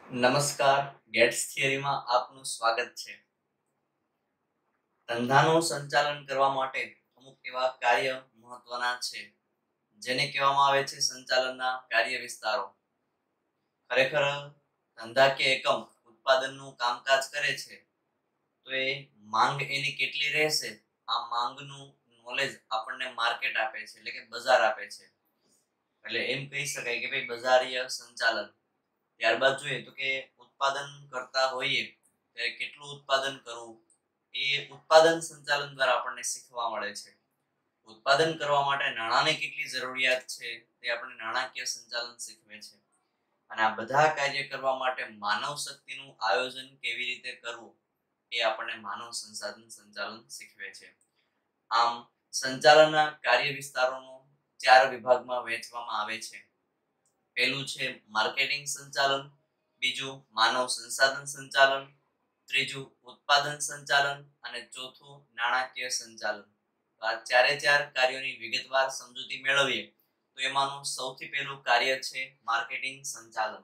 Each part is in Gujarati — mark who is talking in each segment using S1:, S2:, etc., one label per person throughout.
S1: નમસ્કાર, ગેટ્સ થિયરીમાં આપનું સ્વાગત છે. ધંધાનું સંચાલન કરવા માટે અમુક એવા કાર્ય મહત્વના છે જેને કહેવામાં આવે છે સંચાલનના કાર્ય વિસ્તારો. ખરેખર ધંધાકીય એકમ ઉત્પાદનનું કામકાજ કરે છે તો એ માંગ એની કેટલી રહેશે, આ માંગનું નોલેજ આપણને માર્કેટ આપે છે, એટલે કે બજાર આપે છે. એટલે એમ કહી શકાય કે ભાઈ બજારીય સંચાલન. ત્યારબાદ જોઈએ તો કે ઉત્પાદન કરતા હોઈએ ત્યારે કેટલું ઉત્પાદન કરવું એ ઉત્પાદન સંચાલન દ્વારા આપણને શીખવા મળે છે. ઉત્પાદન કરવા માટે નાણાંની કેટલી જરૂરિયાત છે તે આપણને નાણાકીય સંચાલન શીખવે છે. અને આ બધા કાર્ય કરવા માટે માનવ શક્તિનું આયોજન કેવી રીતે કરવું એ આપણને માનવ સંસાધન સંચાલન શીખવે છે. આમ સંચાલનના કાર્ય વિસ્તારોનો 4 વિભાગમાં વહેંચવામાં આવે છે. પહેલું છે માર્કેટિંગ સંચાલન, બીજું માનવ સંસાધન સંચાલન, ત્રીજું ઉત્પાદન સંચાલન અને ચોથું નાણાકીય સંચાલન. આ 4 કાર્યોની વિગતવાર સમજૂતી મેળવીએ તો એમાંનું સૌથી પહેલું કાર્ય છે માર્કેટિંગ સંચાલન.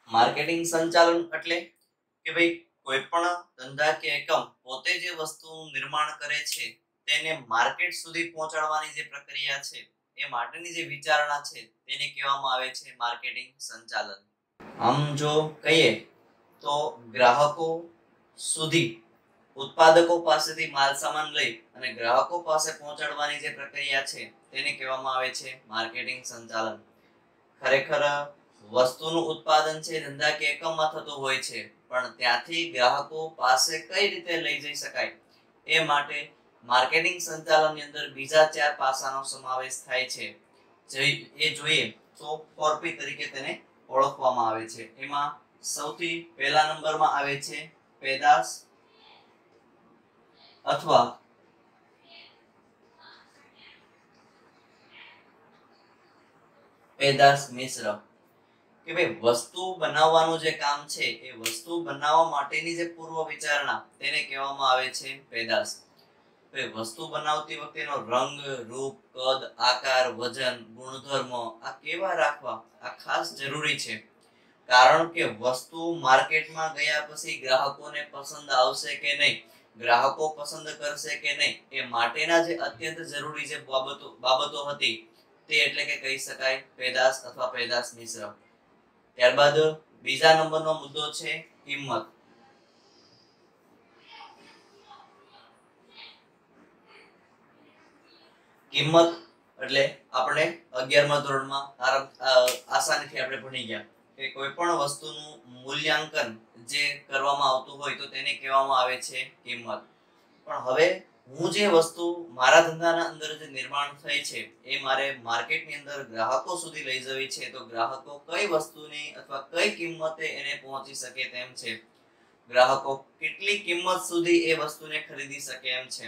S1: માર્કેટિંગ સંચાલન એટલે કે ભાઈ કોઈ પણ ધંધાકીય એકમ પોતે જે વસ્તુનું નિર્માણ કરે છે તેને માર્કેટ સુધી પહોંચાડવાની જે પ્રક્રિયા છે એ માટેની જે વિચારણા છે તેને કહેવામાં આવે છે માર્કેટિંગ સંચાલન. આમ જો કહીએ તો ગ્રાહકો સુધી ઉત્પાદકો પાસેથી માલ સામાન લઈ અને ગ્રાહકો પાસે પહોંચાડવાની જે પ્રક્રિયા છે તેને કહેવામાં આવે છે માર્કેટિંગ સંચાલન. ખરેખર વસ્તુનું ઉત્પાદન છે ધંધાકીય એકમમાં થતું હોય છે, પણ ત્યાંથી ગ્રાહકો પાસે કઈ રીતે લઈ જઈ શકાય એ માટે માર્કેટિંગ સંચાલનની અંદર બીજા 4 પાસાનો સમાવેશ થાય છે. એ જોઈએ તો 4P તરીકે તેને ઓળખવામાં આવે છે. એમાં સૌથી પહેલા નંબરમાં આવે છે પેદાશ અથવા પેદાશ મિશ્ર. કે ભાઈ વસ્તુ બનાવવાનું જે કામ છે એ વસ્તુ બનાવવા માટેની જે પૂર્વ વિચારણા તેને કહેવામાં આવે છે પેદાશ. વસ્તુ બનાવતી વખતેનો રંગ, રૂપ, કદ, આકાર, વજન, ગુણધર્મો આ કેવા રાખવા આ ખાસ જરૂરી છે. કારણ કે વસ્તુ માર્કેટમાં ગયા પછી ગ્રાહકોને પસંદ આવશે કે નહીં, ગ્રાહકો પસંદ કરશે કે નહીં એ માટેના જે અત્યંત જરૂરી જે બાબતો હતી તે એટલે કે કહી શકાય પેદાશ અથવા પેદાશ મિશ્ર. ત્યારબાદ બીજા નંબરનો મુદ્દો છે કિંમત. કિંમત એટલે આપણે 11મા ધોરણમાં આસાનીથી આપણે ભણી ગયા કે કોઈ પણ વસ્તુનું મૂલ્યાંકન જે કરવામાં આવતું હોય તો તેને કહેવામાં આવે છે કિંમત. પણ હવે હું જે વસ્તુ મારા ધંધાના અંદર જે નિર્માણ થઈ છે એ મારે માર્કેટની અંદર ગ્રાહકો સુધી લઈ જવી છે, તો ગ્રાહકો કઈ વસ્તુની અથવા કઈ કિંમતે એને પહોંચી શકે તેમ છે, ગ્રાહકો કેટલી કિંમત સુધી એ વસ્તુને ખરીદી શકે એમ છે.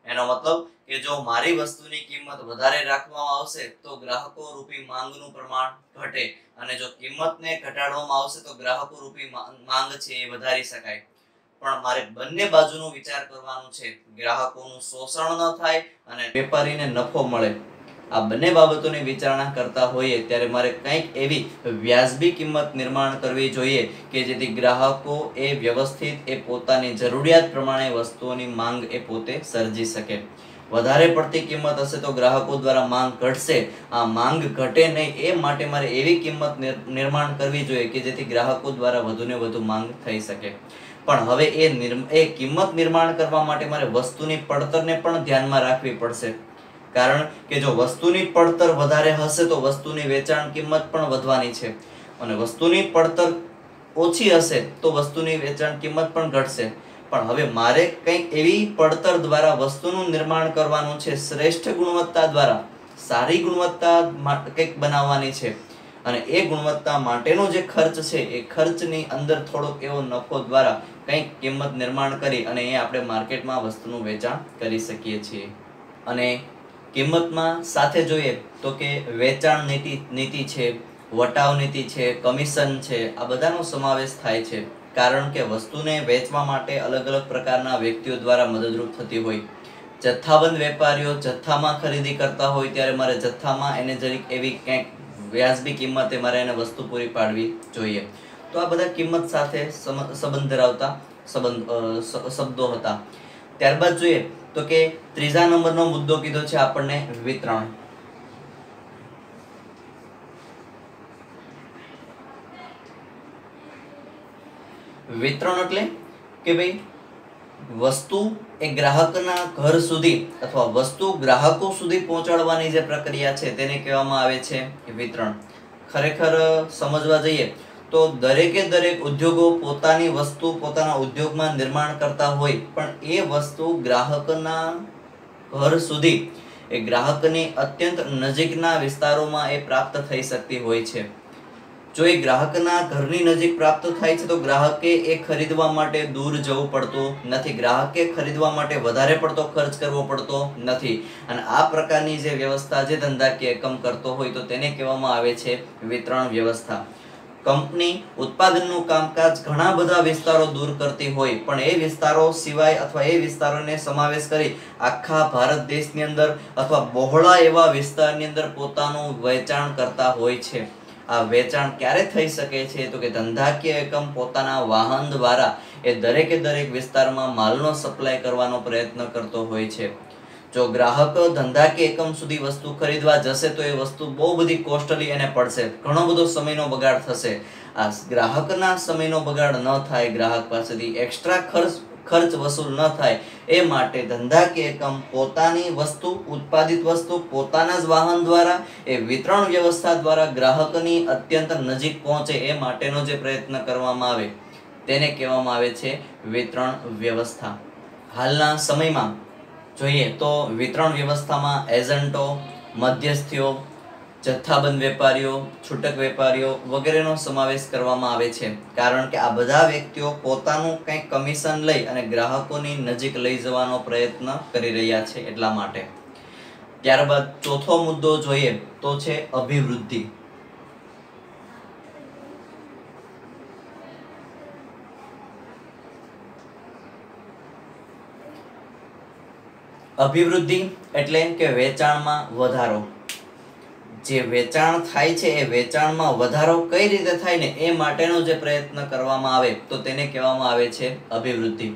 S1: એનો મતલબ કે જો મારી વસ્તુની કિંમત વધારે રાખવામાં આવશે તો ગ્રાહકો રૂપી માંગનું પ્રમાણ ઘટે, અને જો કિંમતને ઘટાડવામાં આવશે તો ગ્રાહકો રૂપી માંગ છે એ વધારી શકાય. પણ મારે બંને બાજુનો વિચાર કરવાનો છે, ગ્રાહકોનું શોષણ ન થાય અને વેપારીને નફો મળે. આ બંને બાબતોની વિચારણા કરતા હોઈએ ત્યારે મારે કંઈક એવી વ્યાજબી કિંમત નિર્માણ કરવી જોઈએ કે જેથી ગ્રાહકો એ વ્યવસ્થિત એ પોતાની જરૂરિયાત પ્રમાણે વસ્તુઓની માંગ એ પોતે સર્જી શકે. વધારે પડતી કિંમત હશે તો ગ્રાહકો દ્વારા માંગ ઘટશે. આ માંગ ઘટે નહીં એ માટે મારે એવી કિંમત નિર્માણ કરવી જોઈએ કે જેથી ગ્રાહકો દ્વારા વધુને વધુ માંગ થઈ શકે. પણ હવે એ કિંમત નિર્માણ કરવા માટે મારે વસ્તુની પડતરને પણ ધ્યાનમાં રાખવી પડશે. કારણ કે જો વસ્તુની પડતર વધારે હશે તો વસ્તુની વેચાણ કિંમત પણ વધવાની છે, અને વસ્તુની પડતર ઓછી હશે તો વસ્તુની વેચાણ કિંમત પણ ઘટશે. પણ હવે મારે કંઈક એવી પડતર દ્વારા વસ્તુનું નિર્માણ કરવાનું છે, શ્રેષ્ઠ ગુણવત્તા દ્વારા સારી ગુણવત્તા કંઈક બનાવવાની છે, અને એ ગુણવત્તા માટેનો જે ખર્ચ છે એ ખર્ચની અંદર થોડોક એવો નફો દ્વારા કંઈક કિંમત નિર્માણ કરી અને એ આપણે માર્કેટમાં વસ્તુનું વેચાણ કરી શકીએ છીએ. અને કિંમતમાં સાથે જોઈએ તો કે વેચાણ નીતિ છે, વટાવ નીતિ છે, કમિશન છે, આ બધાનો સમાવેશ થાય છે. કારણ કે વસ્તુને વેચવા માટે અલગ અલગ પ્રકારના વ્યક્તિઓ દ્વારા મદદરૂપ થતી હોય. જથ્થાબંધ વેપારીઓ જથ્થામાં ખરીદી કરતા હોય ત્યારે મારે જથ્થામાં એને જરીક એવી કંઈક વ્યાજબી કિંમતે મારે એને વસ્તુ પૂરી પાડવી જોઈએ. તો આ બધા કિંમત સાથે સંબંધ ધરાવતા શબ્દો હતા. ત્યારબાદ જોઈએ તો કે ત્રીજા નંબરનો મુદ્દો કીધો છે આપણને વિતરણ. વિતરણ એટલે કે ભાઈ વસ્તુ એ ગ્રાહકના ઘર સુધી અથવા વસ્તુ ગ્રાહકો સુધી પહોંચાડવાની જે પ્રક્રિયા છે તેને કહેવામાં આવે છે વિતરણ. ખરેખર સમજવા જઈએ તો દરેકે દરેક ઉદ્યોગો પોતાની વસ્તુ પોતાના ઉદ્યોગમાં નિર્માણ કરતા હોય, પણ એ વસ્તુ ગ્રાહકના ઘર સુધી એ ગ્રાહકની અત્યંત નજીકના વિસ્તારોમાં એ પ્રાપ્ત થઈ શકતી હોય છે. જો એ ગ્રાહકના ઘરની નજીક પ્રાપ્ત થાય છે તો ગ્રાહકે એ ખરીદવા માટે દૂર જવું પડતું નથી, ગ્રાહકે ખરીદવા માટે વધારે પડતો ખર્ચ કરવો પડતો નથી. અને આ પ્રકારની જે વ્યવસ્થા જે ધંધાકીય એકમ કરતો હોય તો તેને કહેવામાં આવે છે વિતરણ વ્યવસ્થા. કંપની ઉત્પાદનનું કામકાજ ઘણા બધા વિસ્તારો દૂર કરતી હોય, પણ એ વિસ્તારો સિવાય અથવા એ વિસ્તારોને સમાવેશ કરી આખા ભારત દેશની અંદર અથવા બહોળા એવા વિસ્તારની અંદર પોતાનું વેચાણ કરતા હોય છે. આ વેચાણ ક્યારે થઈ શકે છે તો કે ધંધાકીય એકમ પોતાના વાહન દ્વારા એ દરેકે દરેક વિસ્તારમાં માલનો સપ્લાય કરવાનો પ્રયત્ન કરતો હોય છે. જો ગ્રાહક ધંધાકીય એકમ સુધી વસ્તુ ખરીદવા જશે તો એ વસ્તુ બહુ બધી કોસ્ટલી એને પડશે, ઘણો બધો સમયનો બગાડ થશે. આ ગ્રાહકના સમયનો બગાડ ન થાય, ગ્રાહક પાસેથી એક્સ્ટ્રા ખર્ચ વસૂલ ન થાય એ માટે ધંધાકીય એકમ પોતાની વસ્તુ ઉત્પાદિત વસ્તુ પોતાના જ વાહન દ્વારા એ વિતરણ વ્યવસ્થા દ્વારા ગ્રાહકની અત્યંત નજીક પહોંચે એ માટેનો જે પ્રયત્ન કરવામાં આવે તેને કહેવામાં આવે છે વિતરણ વ્યવસ્થા. હાલના સમયમાં જોઈએ તો વિતરણ વ્યવસ્થામાં એજન્ટો, મધ્યસ્થીઓ, જથ્થાબંધ વેપારીઓ, છૂટક વેપારીઓ વગેરેનો સમાવેશ કરવામાં આવે છે. કારણ કે આ બધા વ્યક્તિઓ પોતાનું કંઈક કમિશન લઈ અને ગ્રાહકોની નજીક લઈ જવાનો પ્રયત્ન કરી રહ્યા છે એટલા માટે. ત્યારબાદ ચોથો મુદ્દો જોઈએ તો છે અભિવૃદ્ધિ. અભિવૃદ્ધિ એટલે કે વેચાણમાં વધારો. જે વેચાણ થાય છે એ વેચાણમાં વધારો કઈ રીતે થાય ને એ માટેનો જે પ્રયત્ન કરવામાં આવે તો તેને કહેવામાં આવે છે અભિવૃદ્ધિ.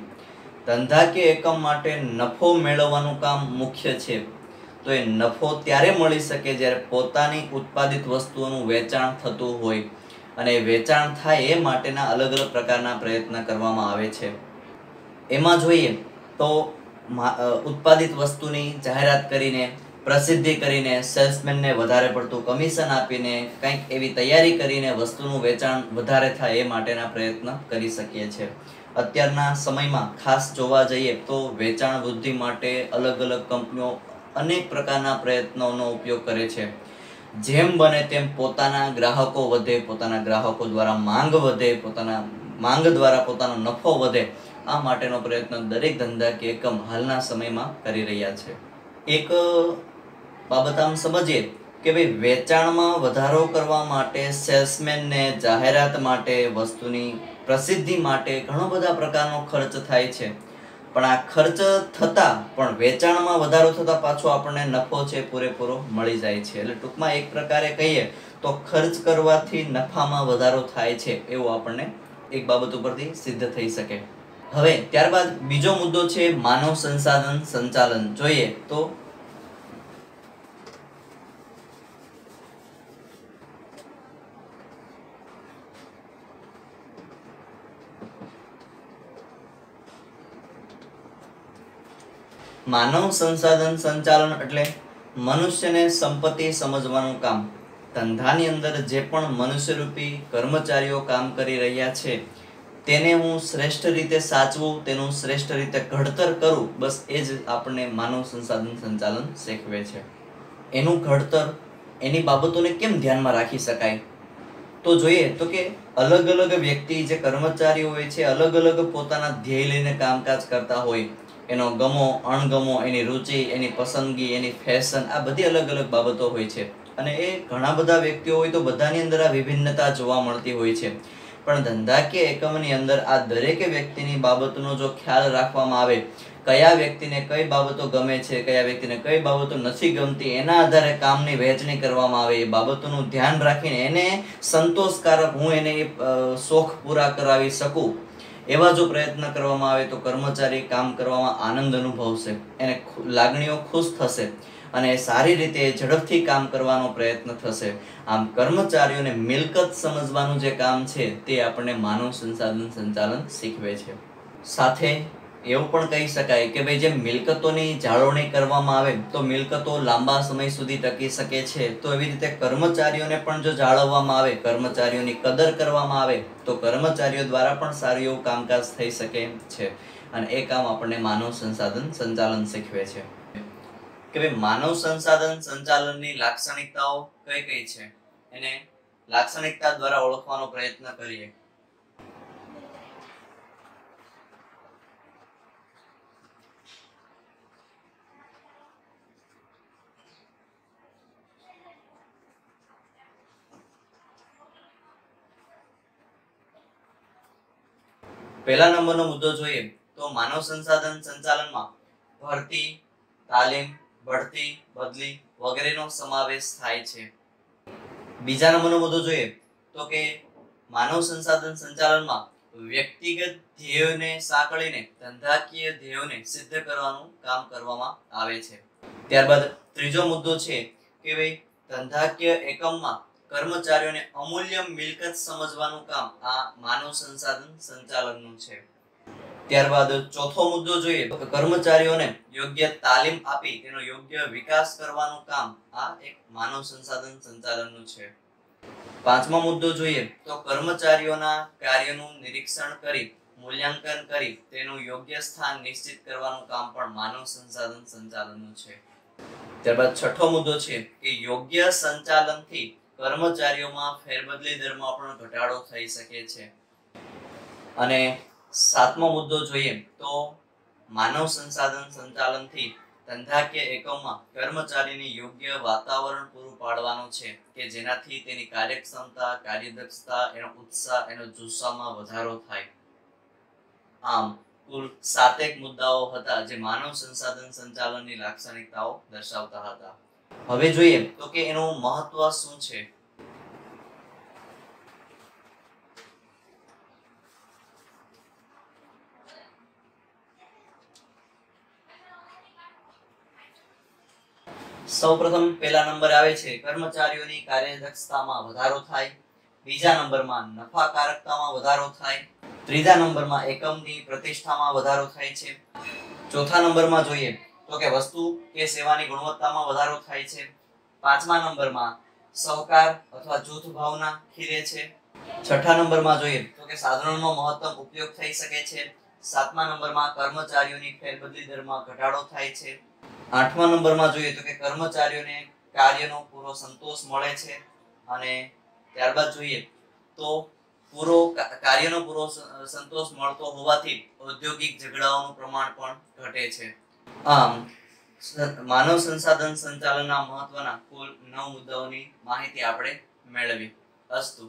S1: ધંધાકીય એકમ માટે નફો મેળવવાનું કામ મુખ્ય છે. તો એ નફો ત્યારે મળી શકે જ્યારે પોતાની ઉત્પાદિત વસ્તુઓનું વેચાણ થતું હોય, અને વેચાણ થાય એ માટેના અલગ અલગ પ્રકારના પ્રયત્ન કરવામાં આવે છે. એમાં જોઈએ તો ઉત્પાદિત વસ્તુની જાહેરાત કરીને, પ્રસિદ્ધિ કરીને, સેલ્સમેનને વધારે પડતું કમિશન આપીને, કંઈક એવી તૈયારી કરીને વસ્તુનું વેચાણ વધારે થાય એ માટેના પ્રયત્ન કરી શકીએ છીએ. અત્યારના સમયમાં ખાસ જોવા જઈએ તો વેચાણ વૃદ્ધિ માટે અલગ અલગ કંપનીઓ અનેક પ્રકારના પ્રયત્નોનો ઉપયોગ કરે છે. જેમ બને તેમ પોતાના ગ્રાહકો વધે, પોતાના ગ્રાહકો દ્વારા માંગ વધે, પોતાના માંગ દ્વારા પોતાનો નફો વધે, આ માટેનો પ્રયત્ન દરેક ધંધાકીય એકમ હાલના સમયમાં કરી રહ્યા છે. એક બાબત આમ સમજીએ કે ભાઈ વેચાણમાં વધારો કરવા માટે સેલ્સમેનને જાહેરાત માટે, વસ્તુની પ્રસિદ્ધિ માટે ઘણો બધા પ્રકારનો ખર્ચ થાય છે. પણ આ ખર્ચ થતા પણ વેચાણમાં વધારો થતા પાછો આપણને નફો છે પૂરેપૂરો મળી જાય છે. એટલે ટૂંકમાં એક પ્રકારે કહીએ તો ખર્ચ કરવાથી નફામાં વધારો થાય છે એવું આપણને એક બાબત ઉપરથી સિદ્ધ થઈ શકે. હવે ત્યારબાદ બીજો મુદ્દો છે માનવ સંસાધન સંચાલન. જોઈએ તો માનવ સંસાધન સંચાલન એટલે મનુષ્યને સંપત્તિ સમજવાનું કામ. ધંધાની અંદર જે પણ મનુષ્યરૂપી કર્મચારીઓ કામ કરી રહ્યા છે તેને હું શ્રેષ્ઠ રીતે સાચવું, તેનું શ્રેષ્ઠ રીતે ઘડતર કરું, બસ એ જ આપણને માનવ સંસાધન સંચાલન શીખવે છે. એનું ઘડતર, એની બાબતોને કેમ ધ્યાનમાં રાખી શકાય તો જોઈએ તો કે અલગ અલગ વ્યક્તિ જે કર્મચારીઓ હોય છે અલગ અલગ પોતાના ધ્યેય લઈને કામકાજ કરતા હોય. એનો ગમો અણગમો, એની રુચિ, એની પસંદગી, એની ફેશન, આ બધી અલગ અલગ બાબતો હોય છે. અને એ ઘણા બધા વ્યક્તિઓ હોય તો બધાની અંદર આ વિભિન્નતા જોવા મળતી હોય છે. પણ ધંધાકીય એકમની અંદર આ દરેક વ્યક્તિની બાબતનો જો ખ્યાલ રાખવામાં આવે, કયા વ્યક્તિને કઈ બાબતો ગમે છે, કયા વ્યક્તિને કઈ બાબતો નથી ગમતી, એના આધારે કામની વહેંચણી કરવામાં આવે, એ બાબતોનું ધ્યાન રાખીને એને સંતોષકારક હું એને શોખ પૂરા કરાવી શકું, એવા જો પ્રયત્ન કરવામાં આવે તો કર્મચારી કામ કરવામાં આનંદ અનુભવશે, એને લાગણીઓ ખુશ થશે અને સારી રીતે ઝડપથી કામ કરવાનો પ્રયત્ન થશે. આમ કર્મચારીઓને મિલકત સમજવાનું જે કામ છે તે આપણને માનવ સંસાધન સંચાલન શીખવે છે. સાથે એવું પણ કહી શકાય કે ભાઈ જેમ મિલકતોની જાળવણી કરવામાં આવે તો મિલકતો લાંબા સમય સુધી ટકી શકે છે, તો એવી રીતે કર્મચારીઓને પણ જો જાળવવામાં આવે, કર્મચારીઓની કદર કરવામાં આવે તો કર્મચારીઓ દ્વારા પણ સારું એવું કામકાજ થઈ શકે છે. અને એ કામ આપણને માનવ સંસાધન સંચાલન શીખવે છે. કે ભાઈ માનવ સંસાધન સંચાલનની લાક્ષણિકતાઓ કઈ કઈ છે, એને લાક્ષણિકતા દ્વારા ઓળખવાનો પ્રયત્ન કરીએ. પહેલા નંબરનો મુદ્દો જોઈએ તો માનવ સંસાધન સંચાલનમાં ભરતી, તાલીમ, બઢતી, બદલી વગેરેનો સમાવેશ થાય છે. બીજા નંબરનો મુદ્દો જોઈએ તો કે માનવ સંસાધન સંચાલનમાં વ્યક્તિગત ધ્યેયોને સાંકળીને ધંધાકીય ધ્યેયોને સિદ્ધ કરવાનું કામ કરવામાં આવે છે. ત્યારબાદ ત્રીજો મુદ્દો છે કે ભાઈ ધંધાકીય એકમમાં કર્મચારીઓને અમૂલ્ય મિલકત સમજવાનું કામ આ માનવ સંસાધન સંચાલનનું છે. ત્યારબાદ ચોથો મુદ્દો જોઈએ તો કર્મચારીઓને યોગ્ય તાલીમ આપી તેનો યોગ્ય વિકાસ કરવાનું કામ આ એક માનવ સંસાધન સંચાલનનું છે. પાંચમો મુદ્દો જોઈએ તો કર્મચારીઓના કાર્યનું નિરીક્ષણ કરી મૂલ્યાંકન કરી તેનું યોગ્ય સ્થાન નિશ્ચિત કરવાનું કામ પણ માનવ સંસાધન સંચાલનનું છે. ત્યારબાદ છઠ્ઠો મુદ્દો છે કે યોગ્ય સંચાલનથી કર્મચારીઓમાં ફેરબદલી દરમાં પણ ઘટાડો થઈ શકે છે. અને સાતમો મુદ્દો જોઈએ તો માનવ સંસાધન સંચાલનથી ધંધાકીય એકમમાં કર્મચારીની યોગ્ય વાતાવરણ પૂરું પાડવાનું છે કે જેનાથી તેની કાર્યક્ષમતા, કાર્યદક્ષતા, એનો ઉત્સાહ, એનો જુસ્સામાં વધારો થાય. આમ કુલ 7 મુદ્દાઓ હતા જે માનવ સંસાધન સંચાલનની લાક્ષણિકતાઓ દર્શાવતા હતા. હવે જોઈએ તો કે એનું મહત્વ શું છે. સૌપ્રથમ પહેલા નંબર આવે છે કર્મચારીઓની કાર્યદક્ષતામાં વધારો થાય. બીજા નંબરમાં નફાકારકતામાં વધારો થાય. ત્રીજા નંબરમાં એકમની પ્રતિષ્ઠામાં વધારો થાય છે. ચોથા નંબરમાં જોઈએ તો કે વસ્તુ કે સેવાની ગુણવત્તામાં વધારો થાય છે. પાંચમા નંબરમાં સહકાર અથવા જૂથ ભાવના ખીલે છે. છઠ્ઠા નંબરમાં જોઈએ તો કે સાધનોનો મહત્તમ ઉપયોગ થઈ શકે છે. સાતમા નંબરમાં કર્મચારીઓની ફેરબદલી દરમાં ઘટાડો થાય છે. આઠમા નંબરમાં જોઈએ તો કે કર્મચારીઓને કાર્યનો પૂરો સંતોષ મળે છે. અને ત્યારબાદ જોઈએ તો કાર્યનો પૂરો સંતોષ મળતો હોવાથી ઔદ્યોગિક ઝઘડાઓનું પ્રમાણ પણ ઘટે છે. આમ માનવ સંસાધન સંચાલનના મહત્વના કુલ 9 મુદ્દાઓની માહિતી આપણે મેળવી. અસ્તુ.